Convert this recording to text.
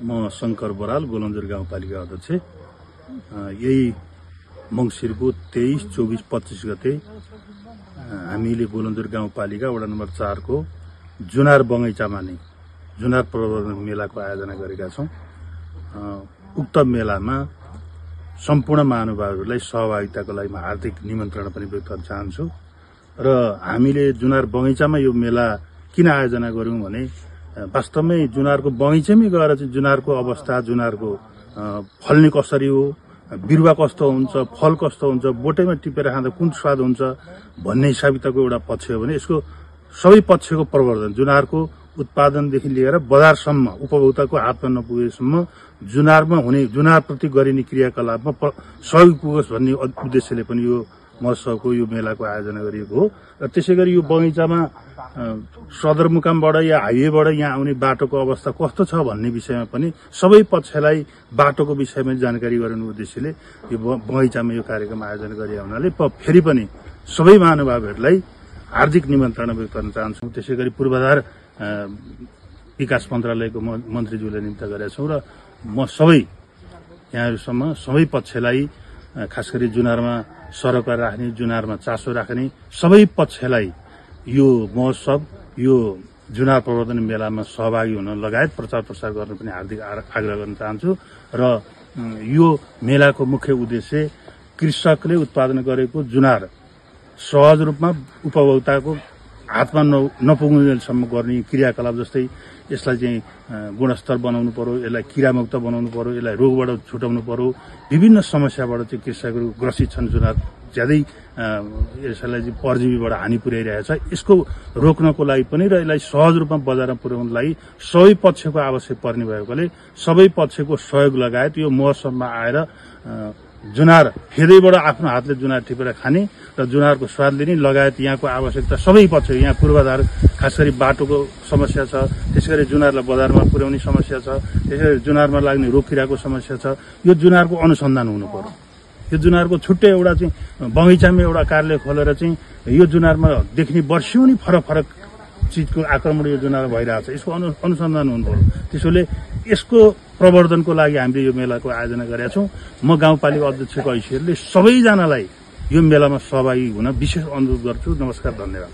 म शंकर बराल गोलन्जर गाउँपालिका अध्यक्ष। यही मंसिरको 23, 24, 25 गते हामीले गोलन्जर गाउँपालिका वडा नम्बर 4 को जुनार बगैँचामा नै जुनार प्रवर्धन मेलाको आयोजना गरेका छौं। उक्त मेलामा सम्पूर्ण महानुभावहरूलाई सहभागिताको लागि हार्दिक निमन्त्रणा पनि व्यक्त गर्न चाहन्छु। र हामीले जुनार बगैँचामा यो मेला किन आयोजना गर्यौं भने वास्तवमै जुनारको बगैँचामै गएर चाहिँ जुनारको अवस्था, जुनारको फल्ने कसरी हो, बिरुवा कस्तो हुन्छ, फल कस्तो हुन्छ, बोटैमा टिपेर खाँदा कुन स्वाद हुन्छ भन्ने हिसाबको एउटा पक्ष हो भने यसको सबै पक्षको प्रवर्धन, जुनारको उत्पादनदेखि लिएर बजारसम्म उपभोक्ताको हातमा नपुगेसम्म जुनारमा हुने, जुनारप्रति गरिने क्रियाकलापमा सहयोग पुगोस् भन्ने उद्देश्यले पनि यो महोत्सवको, यो मेलाको आयोजना गरिएको हो। र त्यसैगरी यो बगैँचामा सदरमुकामबाट या हाइवेबाट यहाँ आउने बाटोको अवस्था कस्तो छ भन्ने विषयमा पनि सबै पक्षलाई बाटोको विषयमा जानकारी गराउने उद्देश्यले यो बगैँचामा यो कार्यक्रम आयोजना गरिएको हुनाले फेरि पनि सबै महानुभावहरूलाई हार्दिक निमन्त्रणा व्यक्त गर्न चाहन्छु। त्यसैगरी पूर्वाधार विकास मन्त्रालयको मन्त्रीज्यूले निम्ति गरेका छौं र म सबै यहाँहरुसम्म सबै पक्षलाई, खास गरी जुनारमा सरोकार राख्ने, जुनारमा चासो राख्ने सबै पक्षलाई यो महोत्सव, यो जुनार प्रवर्धन मेलामा सहभागी हुन लगायत प्रचार प्रसार गर्न पनि हार्दिक आग्रह गर्न चाहन्छु। र यो मेलाको मुख्य उद्देश्य कृषकले उत्पादन गरेको जुनार सहज रूपमा उपभोक्ताको हातमा नपुग्नेसम्म गर्ने क्रियाकलाप, जस्तै यसलाई चाहिँ गुणस्तर बनाउनु पर्यो, यसलाई किरामुक्त बनाउनु पर्यो, यसलाई रोगबाट छुटाउनु पर्यो। विभिन्न समस्याबाट चाहिँ कृषकहरू ग्रसित छन्। जुनार ज्यादै यसलाई चाहिँ परजीवीबाट हानि पुर्याइरहेको छ। यसको रोक्नको लागि पनि र यसलाई सहज रूपमा बजारमा पुर्याउनको लागि सबै पक्षको आवश्यक पर्ने भएकोले सबै पक्षको सहयोग लगायत यो महोत्सवमा आएर जुनार फेदैबाट आफ्नो हातले जुनार टिपेर खाने र जुनारको स्वाद लिने लगायत यहाँको आवश्यकता सबै पक्ष, यहाँ पूर्वाधार खास गरी बाटोको समस्या छ, त्यसैगरी जुनारलाई बजारमा पुर्याउने समस्या छ, त्यसैगरी जुनारमा लाग्ने रोग किराको समस्या छ। यो जुनारको अनुसन्धान हुनु पर्यो। यो जुनारको छुट्टै एउटा चाहिँ बगैँचामा एउटा कार्यालय खोलेर चाहिँ यो जुनारमा देख्ने वर्षौनी फरक फरक चीजको आक्रमण यो जुनार भइरहेछ, यसको अनुसन्धान हुनु पर्यो। त्यसैले यसको प्रवर्धनको लागि हामीले यो मेलाको आयोजना गरेका छौं। म गाउँपालिका अध्यक्षको हैसियतले सबैजनालाई यो मेलामा सहभागी हुन विशेष अनुरोध गर्छु। नमस्कार, धन्यवाद।